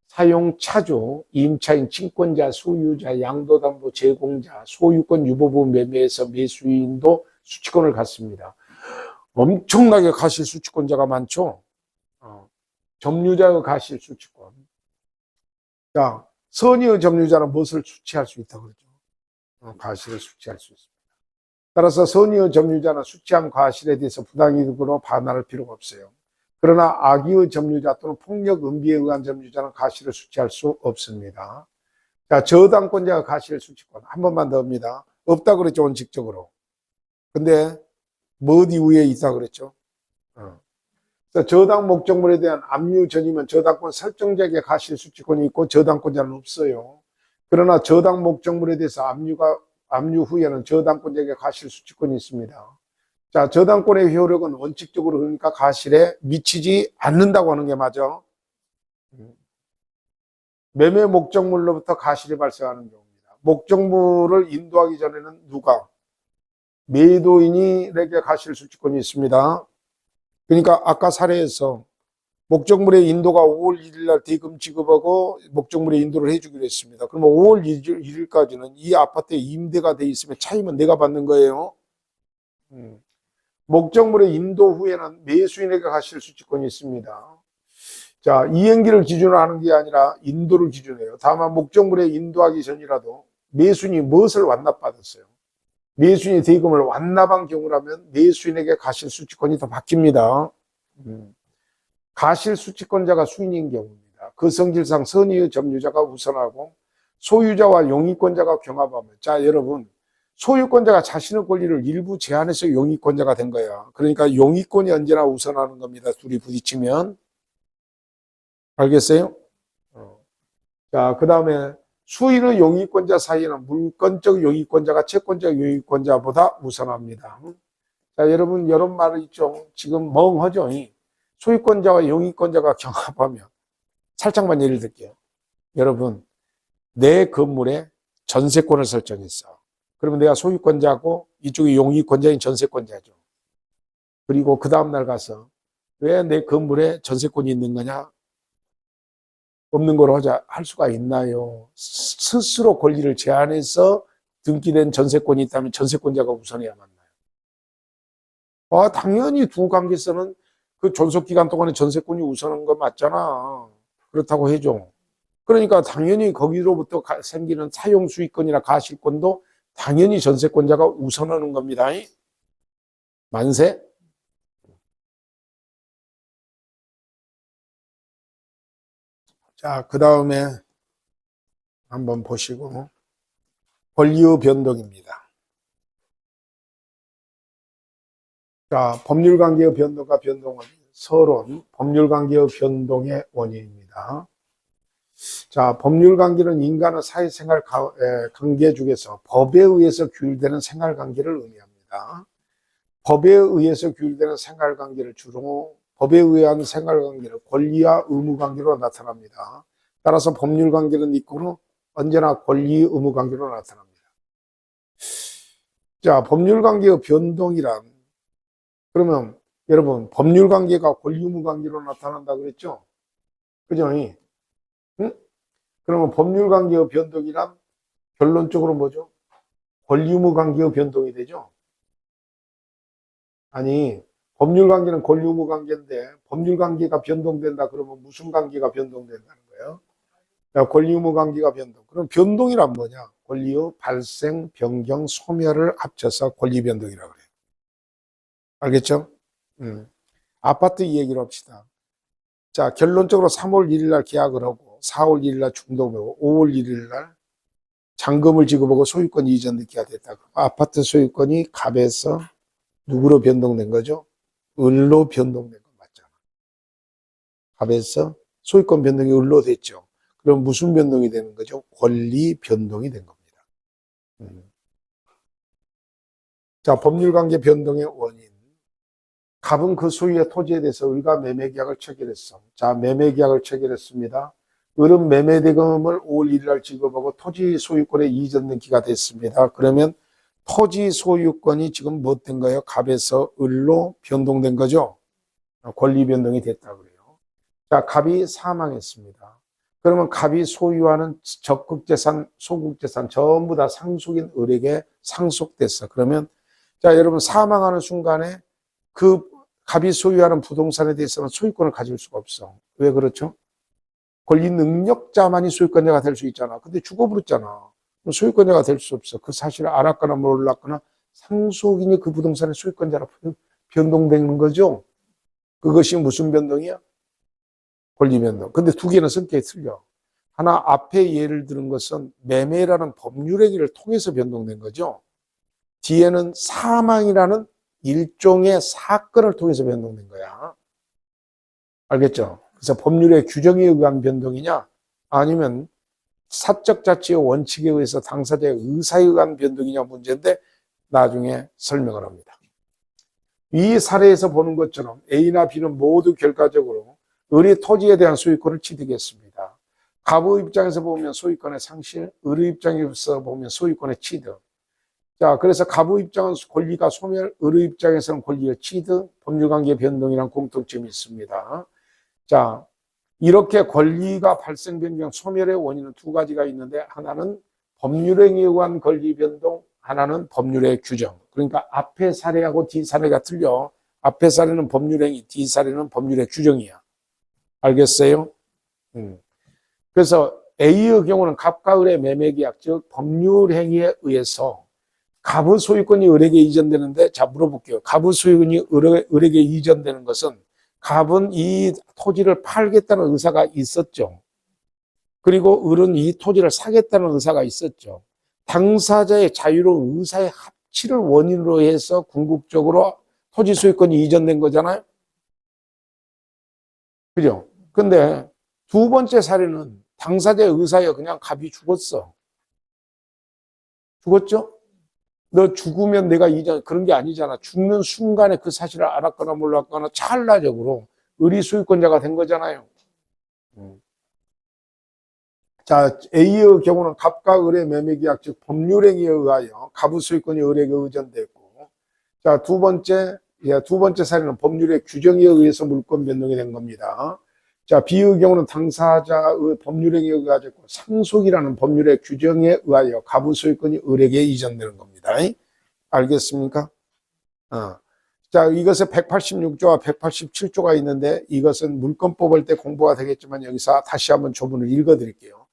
사용차주, 임차인, 친권자, 소유자, 양도담보 제공자, 소유권 유보부 매매에서 매수인도 수취권을 갖습니다. 엄청나게 가실 수취권자가 많죠. 점유자의 가실 수취권. 자, 선의의 점유자는 무엇을 수취할 수 있다고 그러죠? 과실을 수취할 수 있습니다. 따라서 선의의 점유자는 수취한 과실에 대해서 부당이득으로 반환할 필요가 없어요. 그러나 악의의 점유자 또는 폭력 음비에 의한 점유자는 가시를 수취할 수 없습니다. 자, 저당권자가 가시를 수취권. 한 번만 더 합니다. 없다 그랬죠, 원칙적으로. 근데 뭐 어디 위에 있다 그랬죠? 저당 목적물에 대한 압류 전이면 저당권 설정자에게 가실 수취권이 있고 저당권자는 없어요. 그러나 저당 목적물에 대해서 압류 후에는 저당권자에게 가실 수취권이 있습니다. 자, 저당권의 효력은 원칙적으로 그러니까 가실에 미치지 않는다고 하는 게 맞아. 매매 목적물로부터 가실이 발생하는 경우입니다. 목적물을 인도하기 전에는 누가? 매도인에게 가실 수취권이 있습니다. 그러니까 아까 사례에서 목적물의 인도가 5월 1일 날 대금 지급하고 목적물의 인도를 해주기로 했습니다. 그러면 5월 1일까지는 이 아파트에 임대가 돼 있으면 차임은 내가 받는 거예요. 목적물의 인도 후에는 매수인에게 가실 수취권이 있습니다. 자, 이행기를 기준으로 하는 게 아니라 인도를 기준으로 해요. 다만 목적물에 인도하기 전이라도 매수인이 무엇을 완납받았어요? 매수인이 대금을 완납한 경우라면 매수인에게 가실 수취권이 더 바뀝니다. 가실 수취권자가 수인인 경우입니다. 그 성질상 선의의 점유자가 우선하고 소유자와 용의권자가 경합하면, 자, 여러분, 소유권자가 자신의 권리를 일부 제한해서 용의권자가 된 거야. 그러니까 용의권이 언제나 우선하는 겁니다. 둘이 부딪히면. 알겠어요? 자, 그 다음에 수인의 용의권자 사이에는 물권적 용의권자가 채권적 용의권자보다 우선합니다. 자, 여러분, 이런 말이 있죠. 지금 멍하죠. 소유권자와 용의권자가 경합하면, 살짝만 예를 들게요. 여러분, 내 건물에 전세권을 설정했어. 그러면 내가 소유권자고 이쪽이 용의권자인 전세권자죠. 그리고 그 다음날 가서 왜 내 건물에 전세권이 있는 거냐? 없는 걸로 하자 할 수가 있나요? 스스로 권리를 제한해서 등기된 전세권이 있다면 전세권자가 우선해야 맞나요? 당연히 두 관계에서는 그 존속기간 동안에 전세권이 우선한 거 맞잖아. 그렇다고 해줘. 그러니까 당연히 거기로부터 생기는 사용수익권이나 가실권도 당연히 전세권자가 우선하는 겁니다. 만세? 자, 그 다음에 한번 보시고 권리의 변동입니다. 자, 법률관계의 변동과 변동은 서론, 법률관계의 변동의 원인입니다. 자, 법률관계는 인간의 사회생활 관계 중에서 법에 의해서 규율되는 생활관계를 의미합니다. 법에 의해서 규율되는 생활관계를 주로 법에 의한 생활관계를 권리와 의무관계로 나타납니다. 따라서 법률관계는 이꼬로 언제나 권리, 의무관계로 나타납니다. 자, 법률관계의 변동이란, 그러면 여러분, 법률관계가 권리, 의무관계로 나타난다 그랬죠? 그죠? 응? 그러면 법률관계의 변동이란 결론적으로 뭐죠? 권리, 의무관계의 변동이 되죠? 아니, 법률관계는 권리, 의무관계인데 법률관계가 변동된다 그러면 무슨 관계가 변동된다는 거예요? 권리, 의무관계가 변동. 그럼 변동이란 뭐냐? 권리의 발생, 변경, 소멸을 합쳐서 권리변동이라고 그래요. 알겠죠? 아파트 얘기를 합시다. 자, 결론적으로 3월 1일 날 계약을 하고 4월 1일 날 중도하고 5월 1일 날 잔금을 지급하고 소유권 이전 늦기가 됐다. 아파트 소유권이 갑에서 누구로 변동된 거죠? 을로 변동된 거 맞잖아. 갑에서 소유권 변동이 을로 됐죠. 그럼 무슨 변동이 되는 거죠? 권리 변동이 된 겁니다. 자, 법률관계 변동의 원인. 갑은 그 소유의 토지에 대해서 을과 매매계약을 체결했어. 자, 매매계약을 체결했습니다. 을은 매매대금을 5월 1일 날 지급하고 토지 소유권의 이전 등기가 됐습니다. 그러면 토지 소유권이 지금 뭐 된 거예요? 갑에서 을로 변동된 거죠? 권리 변동이 됐다 그래요. 자, 갑이 사망했습니다. 그러면 갑이 소유하는 적극재산, 소극재산 전부 다 상속인 을에게 상속됐어. 그러면 자, 여러분 사망하는 순간에 그 갑이 소유하는 부동산에 대해서는 소유권을 가질 수가 없어. 왜 그렇죠? 권리 능력자만이 소유권자가 될 수 있잖아. 근데 죽어버렸잖아. 소유권자가 될 수 없어. 그 사실을 알았거나 몰랐거나 상속인이 그 부동산의 소유권자로 변동되는 거죠. 그것이 무슨 변동이야? 권리 변동. 근데 두 개는 성격이 틀려. 하나 앞에 예를 들은 것은 매매라는 법률 행위를 통해서 변동된 거죠. 뒤에는 사망이라는 일종의 사건을 통해서 변동된 거야. 알겠죠? 그래서 법률의 규정에 의한 변동이냐 아니면 사적 자치의 원칙에 의해서 당사자의 의사에 의한 변동이냐 문제인데 나중에 설명을 합니다. 이 사례에서 보는 것처럼 A나 B는 모두 결과적으로 을의 토지에 대한 소유권을 취득했습니다. 갑의 입장에서 보면 소유권의 상실, 을의 입장에서 보면 소유권의 취득. 자, 그래서 갑의 입장은 권리가 소멸, 을의 입장에서는 권리의 취득, 법률관계 변동이란 공통점이 있습니다. 자, 이렇게 권리가 발생, 변경, 소멸의 원인은 두 가지가 있는데 하나는 법률행위에 의한 권리 변동, 하나는 법률의 규정. 그러니까 앞의 사례하고 뒤 사례가 틀려. 앞의 사례는 법률행위, 뒤 사례는 법률의 규정이야. 알겠어요? 그래서 A의 경우는 갑과 을의 매매계약, 즉 법률행위에 의해서 갑의 소유권이 을에게 이전되는데, 자 물어볼게요. 갑의 소유권이 을에게 이전되는 것은 갑은 이 토지를 팔겠다는 의사가 있었죠. 그리고 을은 이 토지를 사겠다는 의사가 있었죠. 당사자의 자유로운 의사의 합치를 원인으로 해서 궁극적으로 토지 소유권이 이전된 거잖아요. 그죠? 근데 두 번째 사례는 당사자의 의사에 그냥 갑이 죽었어. 죽었죠? 너 죽으면 내가 이전, 그런 게 아니잖아. 죽는 순간에 그 사실을 알았거나 몰랐거나 찰나적으로 을이 소유권자가 된 거잖아요. 자, A의 경우는 갑과 을의 매매계약, 즉 법률행위에 의하여 갑의 소유권이 을에게 의전됐고, 자, 두 번째 사례는 법률의 규정에 의해서 물권 변동이 된 겁니다. 자, B의 경우는 당사자의 법률행위에 의하였고 상속이라는 법률의 규정에 의하여 갑의 소유권이 을에게 이전되는 겁니다. 알겠습니까? 자, 이것에 186조와 187조가 있는데 이것은 물권 뽑을 때 공부가 되겠지만 여기서 다시 한번 조문을 읽어드릴게요.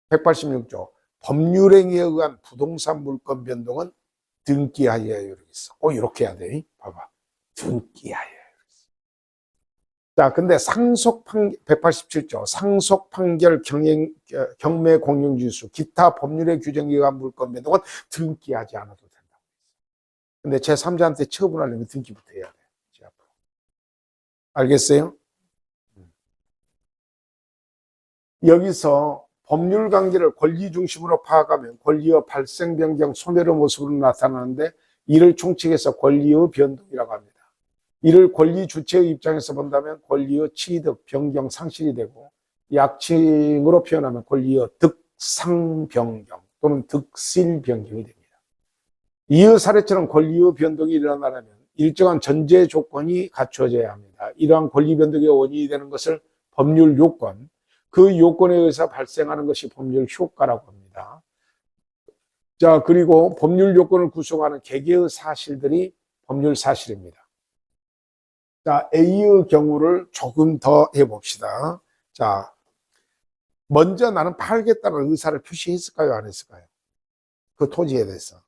186조. 법률행위에 의한 부동산 물권 변동은 등기하여야 이렇게 있어. 이렇게 해야 돼. 봐봐. 등기하여. 자, 근데 187조, 상속 판결 경매 공용지수, 기타 법률의 규정에 의한 물권 변동은 등기하지 않아도 된다고. 근데 제3자한테 처분하려면 등기부터 해야 돼. 알겠어요? 여기서 법률 관계를 권리 중심으로 파악하면 권리의 발생, 변경, 소멸의 모습으로 나타나는데 이를 총칙해서 권리의 변동이라고 합니다. 이를 권리 주체의 입장에서 본다면 권리의 취득, 변경, 상실이 되고 약칭으로 표현하면 권리의 득상 변경 또는 득실 변경이 됩니다. 이의 사례처럼 권리의 변동이 일어나려면 일정한 전제 조건이 갖춰져야 합니다. 이러한 권리 변동의 원인이 되는 것을 법률 요건, 그 요건에 의해서 발생하는 것이 법률 효과라고 합니다. 자, 그리고 법률 요건을 구성하는 개개의 사실들이 법률 사실입니다. 자, A의 경우를 조금 더 해봅시다. 자, 먼저 나는 팔겠다는 의사를 표시했을까요? 안 했을까요? 그 토지에 대해서.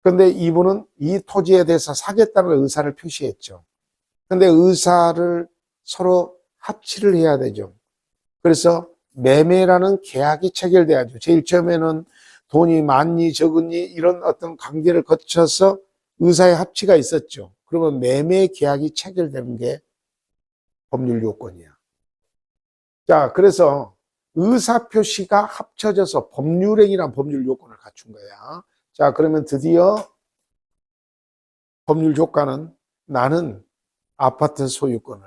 근데 이분은 이 토지에 대해서 사겠다는 의사를 표시했죠. 근데 의사를 서로 합치를 해야 되죠. 그래서 매매라는 계약이 체결돼야죠. 제일 처음에는 돈이 많니 적으니 이런 어떤 관계를 거쳐서 의사의 합치가 있었죠. 그러면 매매 계약이 체결되는 게 법률 요건이야. 자, 그래서 의사표시가 합쳐져서 법률행위란 법률 요건을 갖춘 거야. 자, 그러면 드디어 법률 효과는 나는 아파트 소유권을,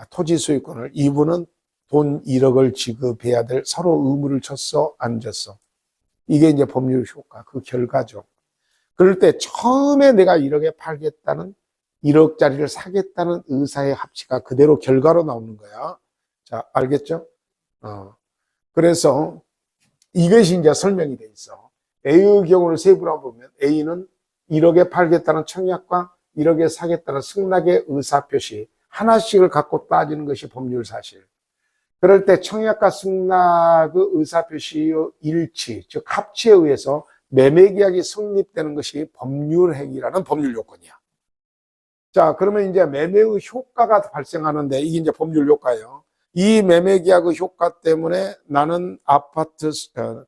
토지 소유권을, 이분은 돈 1억을 지급해야 될 서로 의무를 쳤어, 안 졌어. 이게 이제 법률 효과, 그 결과죠. 그럴 때 처음에 내가 1억에 팔겠다는 1억짜리를 사겠다는 의사의 합치가 그대로 결과로 나오는 거야. 자, 알겠죠? 그래서 이것이 이제 설명이 돼 있어. A의 경우를 세부로 보면 A는 1억에 팔겠다는 청약과 1억에 사겠다는 승낙의 의사표시 하나씩을 갖고 따지는 것이 법률 사실. 그럴 때 청약과 승낙의 의사표시의 일치, 즉 합치에 의해서 매매계약이 성립되는 것이 법률행위라는 법률 요건이야. 자, 그러면 이제 매매의 효과가 발생하는데 이게 이제 법률 효과예요. 이 매매 계약의 효과 때문에 나는 아파트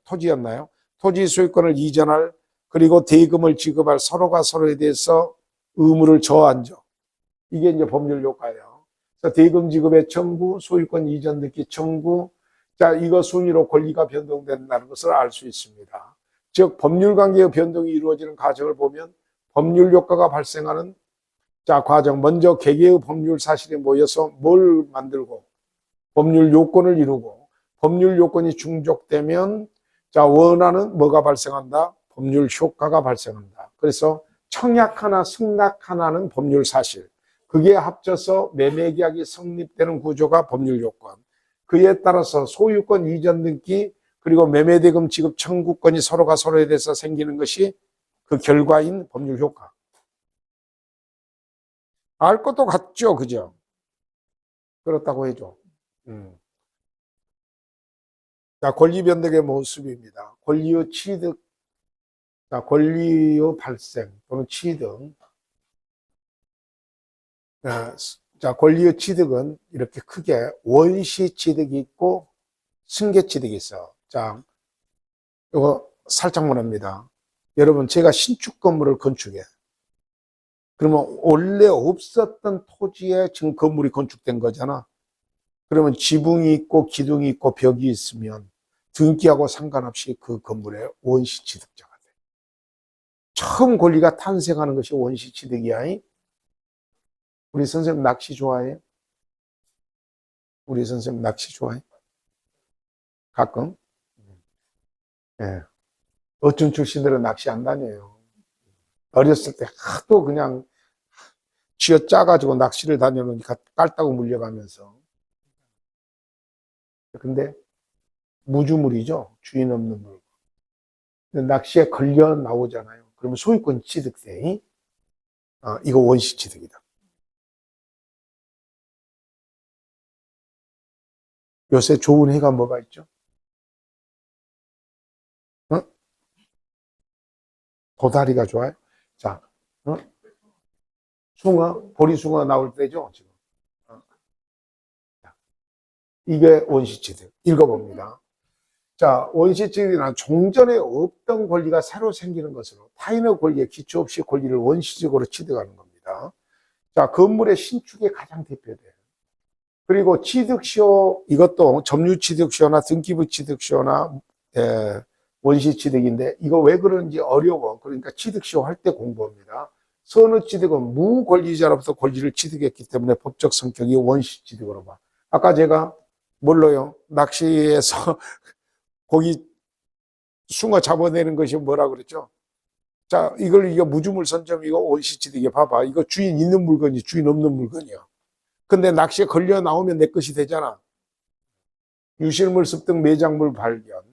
토지였나요? 토지 소유권을 이전할 그리고 대금을 지급할 서로가 서로에 대해서 의무를 저하죠. 이게 이제 법률 효과예요. 그래서 대금 지급의 청구, 소유권 이전 등기 청구. 자, 이거 순위로 권리가 변동된다는 것을 알 수 있습니다. 즉 법률 관계의 변동이 이루어지는 과정을 보면 법률 효과가 발생하는 자, 과정. 먼저 개개의 법률 사실이 모여서 뭘 만들고 법률 요건을 이루고 법률 요건이 충족되면 자, 원하는 뭐가 발생한다? 법률 효과가 발생한다. 그래서 청약 하나, 승낙 하나는 법률 사실. 그게 합쳐서 매매 계약이 성립되는 구조가 법률 요건. 그에 따라서 소유권 이전 등기 그리고 매매 대금 지급 청구권이 서로가 서로에 대해서 생기는 것이 그 결과인 법률 효과. 알 것도 같죠, 그죠? 그렇다고 해줘. 자, 권리 변덕의 모습입니다. 권리의 취득, 자, 권리의 발생 또는 취득. 자, 권리의 취득은 이렇게 크게 원시 취득이 있고 승계 취득이 있어. 자, 이거 살짝만 합니다. 여러분, 제가 신축 건물을 건축해. 그러면 원래 없었던 토지에 지금 건물이 건축된 거잖아. 그러면 지붕이 있고 기둥이 있고 벽이 있으면 등기하고 상관없이 그 건물의 원시 취득자가 돼. 처음 권리가 탄생하는 것이 원시 취득이야. 우리 선생님 낚시 좋아해? 우리 선생님 낚시 좋아해? 가끔? 예. 어촌 출신들은 낚시 안 다녀요. 어렸을 때 하도 그냥 쥐어 짜가지고 낚시를 다녀놓으니까 깔따구 물려가면서. 근데 무주물이죠. 주인 없는 물건. 낚시에 걸려 나오잖아요. 그러면 소유권 취득세. 이거 원시 취득이다. 요새 좋은 해가 뭐가 있죠? 도다리가 좋아요. 자, 숭어, 보리숭어 나올 때죠, 지금. 이게 원시취득. 읽어봅니다. 자, 원시취득이란 종전에 없던 권리가 새로 생기는 것으로 타인의 권리에 기초 없이 권리를 원시적으로 취득하는 겁니다. 자, 건물의 신축이 가장 대표돼요. 그리고 취득시효, 이것도 점유취득시효나 등기부 취득시효나 원시취득인데 이거 왜 그런지 어려워. 그러니까 취득시효 할 때 공부합니다. 선의취득은 무권리자로부터 권리를 취득했기 때문에 법적 성격이 원시취득으로 봐. 아까 제가 뭘로요? 낚시에서 고기 숭어 잡아내는 것이 뭐라 그랬죠? 자, 이거 무주물 선점이고 원시취득이야. 봐봐. 이거 주인 있는 물건이 주인 없는 물건이야. 근데 낚시에 걸려 나오면 내 것이 되잖아. 유실물 습득 매장물 발견.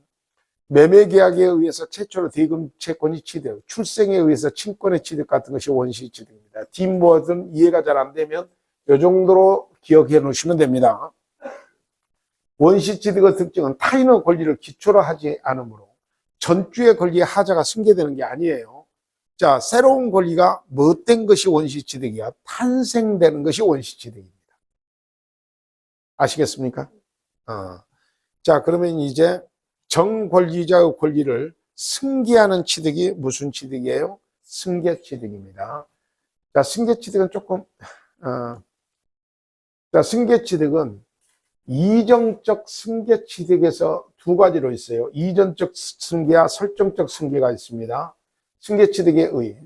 매매 계약에 의해서 최초로 대금 채권이 취득. 출생에 의해서 친권의 취득 같은 것이 원시 취득입니다. 뒷뭐든 이해가 잘 안 되면 이 정도로 기억해 놓으시면 됩니다. 원시 취득의 특징은 타인의 권리를 기초로 하지 않으므로 전주의 권리의 하자가 승계되는 게 아니에요. 자, 새로운 권리가 뭐된 것이 원시 취득이야? 탄생되는 것이 원시 취득입니다. 아시겠습니까? 자, 그러면 이제 정권리자의 권리를 승계하는 취득이 무슨 취득이에요? 승계 취득입니다. 자, 승계 취득은 조금, 자, 승계 취득은 이정적 승계 취득에서 두 가지로 있어요. 이전적 승계와 설정적 승계가 있습니다. 승계 취득의 의.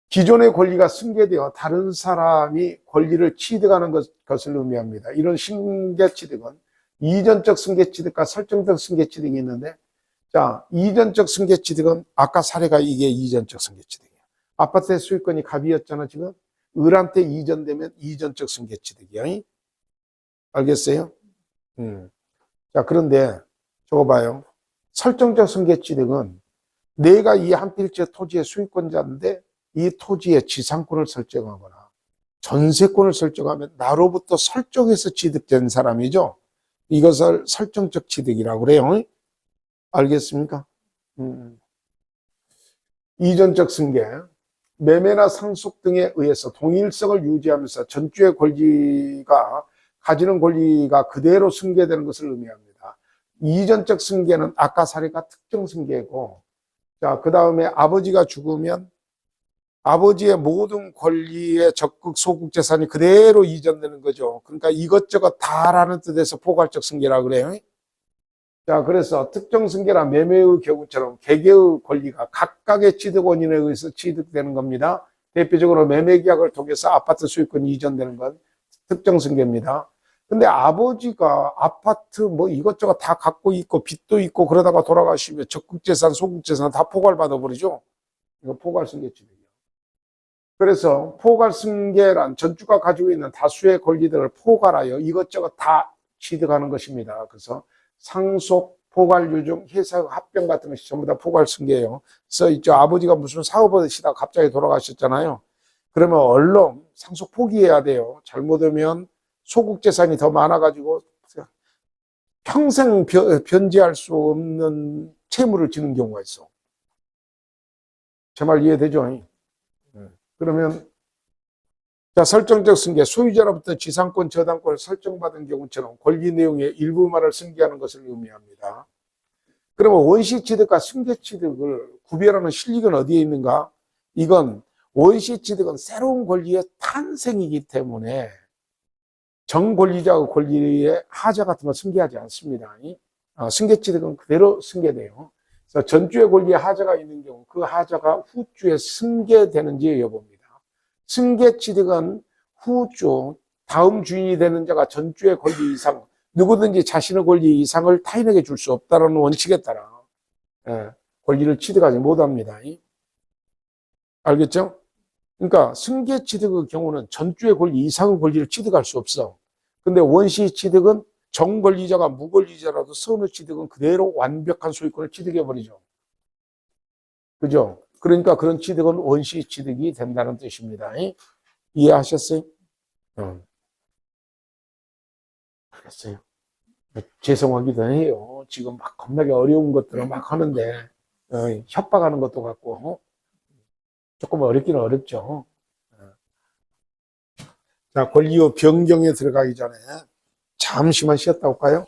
기존의 권리가 승계되어 다른 사람이 권리를 취득하는 것을 의미합니다. 이런 승계 취득은 이전적 승계 취득과 설정적 승계 취득이 있는데, 자, 이전적 승계 취득은 아까 사례가 이게 이전적 승계 취득이에요. 아파트의 소유권이 갑이었잖아, 지금. 을한테 이전되면 이전적 승계 취득이야. 알겠어요? 자, 그런데 저거 봐요. 설정적 승계 취득은 내가 이 한 필지 토지의 소유권자인데 이 토지의 지상권을 설정하거나 전세권을 설정하면 나로부터 설정해서 취득된 사람이죠. 이것을 설정적 취득이라고 그래요. 알겠습니까? 이전적 승계. 매매나 상속 등에 의해서 동일성을 유지하면서 전주의 권리가 가지는 권리가 그대로 승계되는 것을 의미합니다. 이전적 승계는 아까 사례가 특정 승계고, 자, 그 다음에 아버지가 죽으면 아버지의 모든 권리의 적극 소극 재산이 그대로 이전되는 거죠. 그러니까 이것저것 다라는 뜻에서 포괄적 승계라 그래요. 자, 그래서 특정 승계나 매매의 경우처럼 개개의 권리가 각각의 취득 원인에 의해서 취득되는 겁니다. 대표적으로 매매 계약을 통해서 아파트 수익권이 이전되는 건 특정 승계입니다. 근데 아버지가 아파트 뭐 이것저것 다 갖고 있고 빚도 있고 그러다가 돌아가시면 적극 재산, 소극 재산 다 포괄받아 버리죠. 이거 포괄 승계 취득이에요. 그래서 포괄 승계란 전주가 가지고 있는 다수의 권리들을 포괄하여 이것저것 다 취득하는 것입니다. 그래서 상속, 포괄 유증, 회사 합병 같은 것이 전부 다 포괄 승계예요. 그래서 이제 아버지가 무슨 사업을 하시다가 갑자기 돌아가셨잖아요. 그러면 얼른 상속 포기해야 돼요. 잘못하면 소극 재산이 더 많아가지고 평생 변제할 수 없는 채무를 지는 경우가 있어. 제 말 이해되죠? 그러면 자, 설정적 승계, 소유자로부터 지상권, 저당권을 설정받은 경우처럼 권리 내용의 일부만을 승계하는 것을 의미합니다. 그러면 원시 취득과 승계 취득을 구별하는 실익은 어디에 있는가? 이건 원시 취득은 새로운 권리의 탄생이기 때문에 정권리자의 권리의 하자 같은 걸 승계하지 않습니다. 승계 취득은 그대로 승계돼요. 그래서 전주의 권리에 하자가 있는 경우 그 하자가 후주에 승계되는지 여부입니다. 승계 취득은 후주, 다음 주인이 되는 자가 전주의 권리 이상, 누구든지 자신의 권리 이상을 타인에게 줄 수 없다는 원칙에 따라 권리를 취득하지 못합니다. 알겠죠? 그러니까 승계 취득의 경우는 전주의 권리 이상의 권리를 취득할 수 없어. 근데 원시 취득은 정권리자가 무권리자라도 선의 취득은 그대로 완벽한 소유권을 취득해버리죠. 그죠? 그러니까 그런 취득은 원시 취득이 된다는 뜻입니다. 이해하셨어요? 알겠어요. 죄송하기도 해요. 지금 막 겁나게 어려운 것들을 막 하는데 협박하는 것도 같고 조금 어렵기는 어렵죠. 자, 권리의 변경에 들어가기 전에 잠시만 쉬었다 올까요?